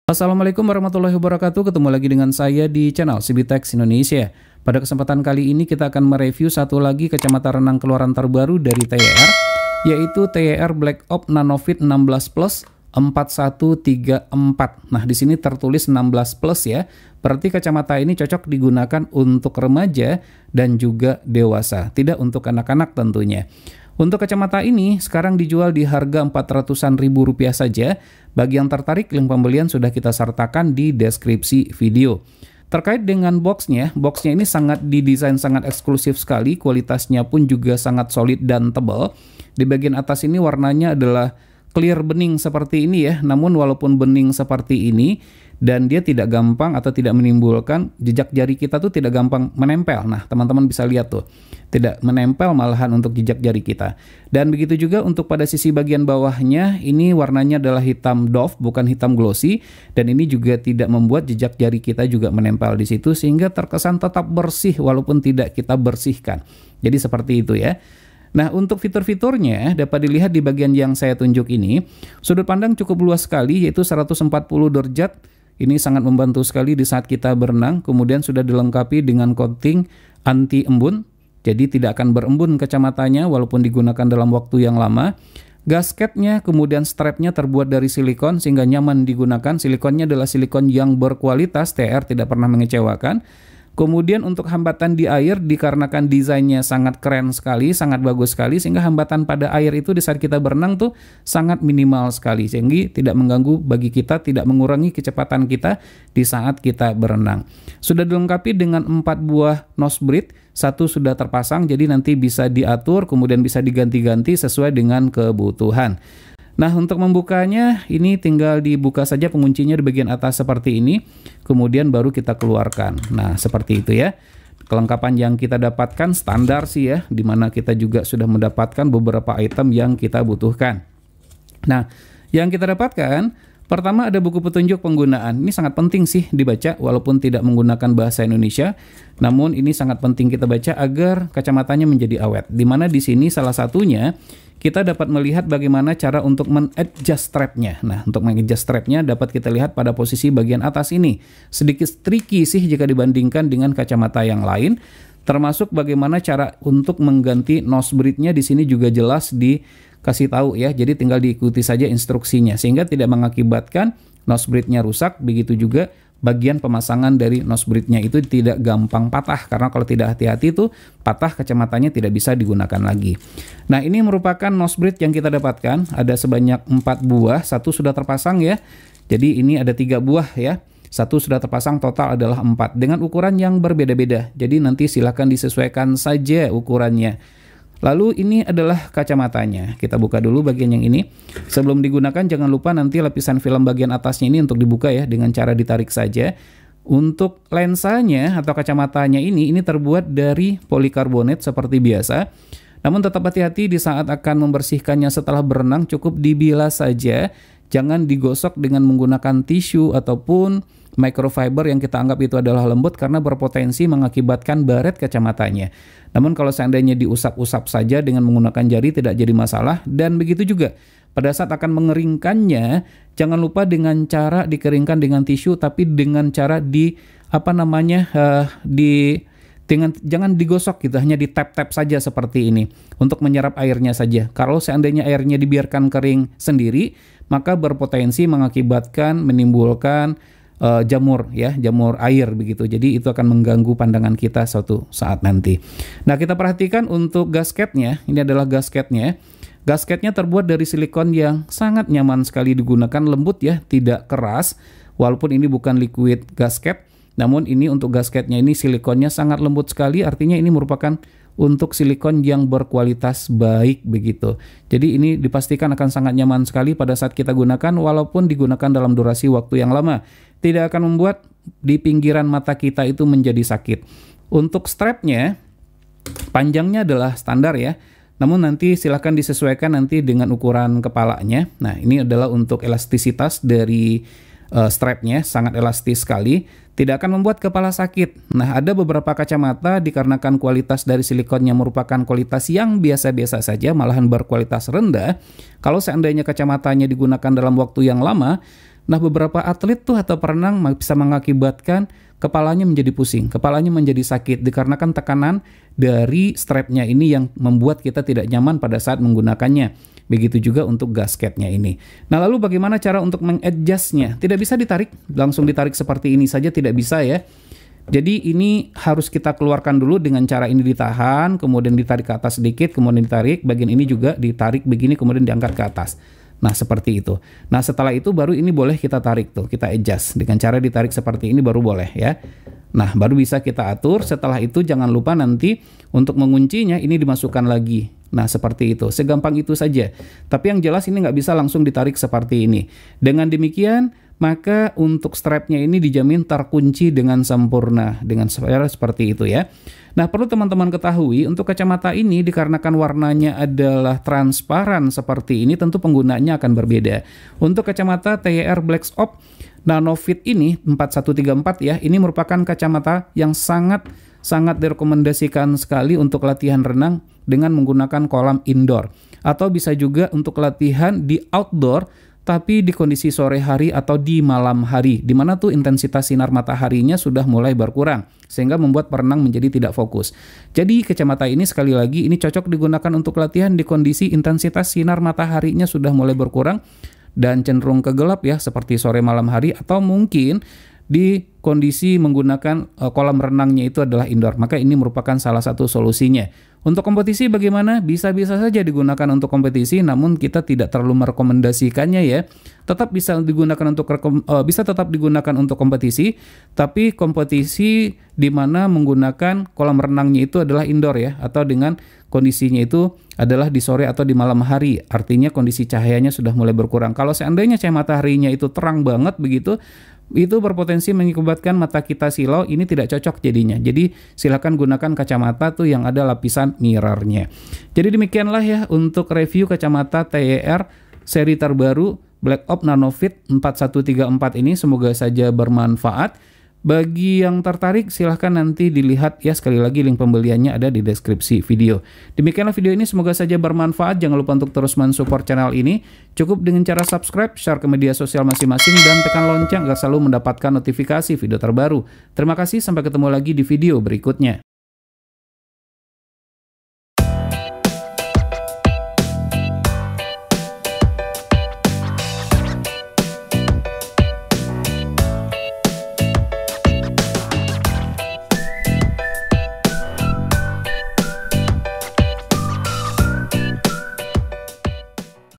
Assalamualaikum warahmatullahi wabarakatuh. Ketemu lagi dengan saya di channel CBTech Indonesia. Pada kesempatan kali ini kita akan mereview satu lagi kacamata renang keluaran terbaru dari TYR, yaitu TYR Black Ops Nanofit 16 Plus 4134. Nah, di sini tertulis 16 Plus ya. Berarti kacamata ini cocok digunakan untuk remaja dan juga dewasa, tidak untuk anak-anak tentunya. Untuk kacamata ini sekarang dijual di harga 400-an ribu rupiah saja. Bagi yang tertarik, link pembelian sudah kita sertakan di deskripsi video. Terkait dengan boxnya ini sangat didesain sangat eksklusif sekali, kualitasnya pun juga sangat solid dan tebal. Di bagian atas ini warnanya adalah clear bening seperti ini ya, namun walaupun bening seperti ini, dan dia tidak gampang atau tidak menimbulkan jejak jari kita tuh tidak gampang menempel. Nah, teman-teman bisa lihat tuh, tidak menempel malahan untuk jejak jari kita. Dan begitu juga untuk pada sisi bagian bawahnya, ini warnanya adalah hitam doff, bukan hitam glossy, dan ini juga tidak membuat jejak jari kita juga menempel di situ, sehingga terkesan tetap bersih walaupun tidak kita bersihkan. Jadi seperti itu ya. Nah, untuk fitur-fiturnya dapat dilihat di bagian yang saya tunjuk ini. Sudut pandang cukup luas sekali, yaitu 140 derajat. Ini sangat membantu sekali di saat kita berenang. Kemudian sudah dilengkapi dengan coating anti embun, jadi tidak akan berembun kacamatanya walaupun digunakan dalam waktu yang lama. Gasketnya, kemudian strapnya terbuat dari silikon sehingga nyaman digunakan. Silikonnya adalah silikon yang berkualitas, TYR tidak pernah mengecewakan. Kemudian untuk hambatan di air, dikarenakan desainnya sangat keren sekali, sangat bagus sekali, sehingga hambatan pada air itu di saat kita berenang tuh sangat minimal sekali, sehingga tidak mengganggu bagi kita, tidak mengurangi kecepatan kita di saat kita berenang. Sudah dilengkapi dengan 4 buah nose braid, satu sudah terpasang, jadi nanti bisa diatur, kemudian bisa diganti-ganti sesuai dengan kebutuhan. Nah, untuk membukanya ini tinggal dibuka saja penguncinya di bagian atas seperti ini, kemudian baru kita keluarkan. Nah, seperti itu ya. Kelengkapan yang kita dapatkan standar sih ya, dimana kita juga sudah mendapatkan beberapa item yang kita butuhkan. Nah, yang kita dapatkan pertama ada buku petunjuk penggunaan. Ini sangat penting sih dibaca walaupun tidak menggunakan bahasa Indonesia. Namun ini sangat penting kita baca agar kacamatanya menjadi awet. Dimana di sini salah satunya kita dapat melihat bagaimana cara untuk men-adjust strapnya. Nah, untuk men-adjust strapnya dapat kita lihat pada posisi bagian atas ini. Sedikit tricky sih jika dibandingkan dengan kacamata yang lain. Termasuk bagaimana cara untuk mengganti nose braid-nya di sini juga jelas dikasih tahu ya. Jadi tinggal diikuti saja instruksinya sehingga tidak mengakibatkan nose braid-nya rusak. Begitu juga bagian pemasangan dari nose braid-nya itu tidak gampang patah, karena kalau tidak hati-hati itu patah kacamatanya tidak bisa digunakan lagi. Nah, ini merupakan nose braid yang kita dapatkan, ada sebanyak 4 buah, satu sudah terpasang ya. Jadi ini ada 3 buah ya, satu sudah terpasang, total adalah 4 dengan ukuran yang berbeda-beda. Jadi nanti silahkan disesuaikan saja ukurannya. Lalu ini adalah kacamatanya. Kita buka dulu bagian yang ini. Sebelum digunakan jangan lupa nanti lapisan film bagian atasnya ini untuk dibuka ya dengan cara ditarik saja. Untuk lensanya atau kacamatanya ini terbuat dari polikarbonat seperti biasa. Namun tetap hati-hati di saat akan membersihkannya setelah berenang, cukup dibilas saja. Jangan digosok dengan menggunakan tisu ataupun microfiber yang kita anggap itu adalah lembut, karena berpotensi mengakibatkan baret kacamatanya. Namun kalau seandainya diusap-usap saja dengan menggunakan jari tidak jadi masalah. Dan begitu juga pada saat akan mengeringkannya, jangan lupa dengan cara dikeringkan dengan tisu, tapi dengan cara jangan digosok gitu, hanya di tap-tap saja seperti ini untuk menyerap airnya saja. Kalau seandainya airnya dibiarkan kering sendiri, maka berpotensi mengakibatkan menimbulkan jamur air begitu. Jadi itu akan mengganggu pandangan kita suatu saat nanti. Nah, kita perhatikan untuk gasketnya. Ini adalah gasketnya. Gasketnya terbuat dari silikon yang sangat nyaman sekali digunakan, lembut ya, tidak keras. Walaupun ini bukan liquid gasket, namun ini untuk gasketnya ini silikonnya sangat lembut sekali, artinya ini merupakan untuk silikon yang berkualitas baik begitu. Jadi ini dipastikan akan sangat nyaman sekali pada saat kita gunakan walaupun digunakan dalam durasi waktu yang lama. Tidak akan membuat di pinggiran mata kita itu menjadi sakit. Untuk strapnya, panjangnya adalah standar ya. Namun nanti silahkan disesuaikan nanti dengan ukuran kepalanya. Nah, ini adalah untuk elastisitas dari strapnya, sangat elastis sekali. Tidak akan membuat kepala sakit. Nah, ada beberapa kacamata dikarenakan kualitas dari silikonnya merupakan kualitas yang biasa-biasa saja, malahan berkualitas rendah. Kalau seandainya kacamatanya digunakan dalam waktu yang lama, Nah, beberapa atlet tuh atau perenang bisa mengakibatkan kepalanya menjadi pusing, kepalanya menjadi sakit dikarenakan tekanan dari strapnya ini yang membuat kita tidak nyaman pada saat menggunakannya. Begitu juga untuk gasketnya ini. Nah, lalu bagaimana cara untuk mengadjustnya? Tidak bisa ditarik, langsung ditarik seperti ini saja tidak bisa ya. Jadi ini harus kita keluarkan dulu dengan cara ini ditahan, kemudian ditarik ke atas sedikit, kemudian ditarik, bagian ini juga ditarik begini, kemudian diangkat ke atas. Nah, seperti itu. Nah, setelah itu baru ini boleh kita tarik tuh, kita adjust. Dengan cara ditarik seperti ini baru boleh ya. Nah, baru bisa kita atur. Setelah itu jangan lupa nanti untuk menguncinya ini dimasukkan lagi. Nah, seperti itu. Segampang itu saja. Tapi yang jelas ini nggak bisa langsung ditarik seperti ini. Dengan demikian, maka untuk strapnya ini dijamin terkunci dengan sempurna. Dengan seperti itu ya. Nah, perlu teman-teman ketahui untuk kacamata ini dikarenakan warnanya adalah transparan seperti ini, tentu penggunaannya akan berbeda. Untuk kacamata TYR Black Ops Nanofit ini 4134 ya, ini merupakan kacamata yang sangat direkomendasikan sekali untuk latihan renang dengan menggunakan kolam indoor. Atau bisa juga untuk latihan di outdoor, tapi di kondisi sore hari atau di malam hari, di mana tuh intensitas sinar mataharinya sudah mulai berkurang, sehingga membuat perenang menjadi tidak fokus. Jadi kacamata ini sekali lagi, ini cocok digunakan untuk latihan di kondisi intensitas sinar mataharinya sudah mulai berkurang, dan cenderung ke gelap ya, seperti sore malam hari, atau mungkin di kondisi menggunakan kolam renangnya itu adalah indoor. Maka ini merupakan salah satu solusinya. Untuk kompetisi bagaimana? Bisa-bisa saja digunakan untuk kompetisi, namun kita tidak terlalu merekomendasikannya ya. Tetap bisa tetap digunakan untuk kompetisi, tapi kompetisi di mana menggunakan kolam renangnya itu adalah indoor ya, atau dengan kondisinya itu adalah di sore atau di malam hari. Artinya kondisi cahayanya sudah mulai berkurang. Kalau seandainya cahaya mataharinya itu terang banget begitu, itu berpotensi mengakibatkan mata kita silau, ini tidak cocok jadinya. Jadi silakan gunakan kacamata tuh yang ada lapisan mirrornya. Jadi demikianlah ya untuk review kacamata TYR seri terbaru Black Ops Nanofit 4134 ini, semoga saja bermanfaat. Bagi yang tertarik silahkan nanti dilihat ya, sekali lagi link pembeliannya ada di deskripsi video. Demikianlah video ini, semoga saja bermanfaat. Jangan lupa untuk terus mensupport channel ini. Cukup dengan cara subscribe, share ke media sosial masing-masing, dan tekan lonceng agar selalu mendapatkan notifikasi video terbaru. Terima kasih, sampai ketemu lagi di video berikutnya.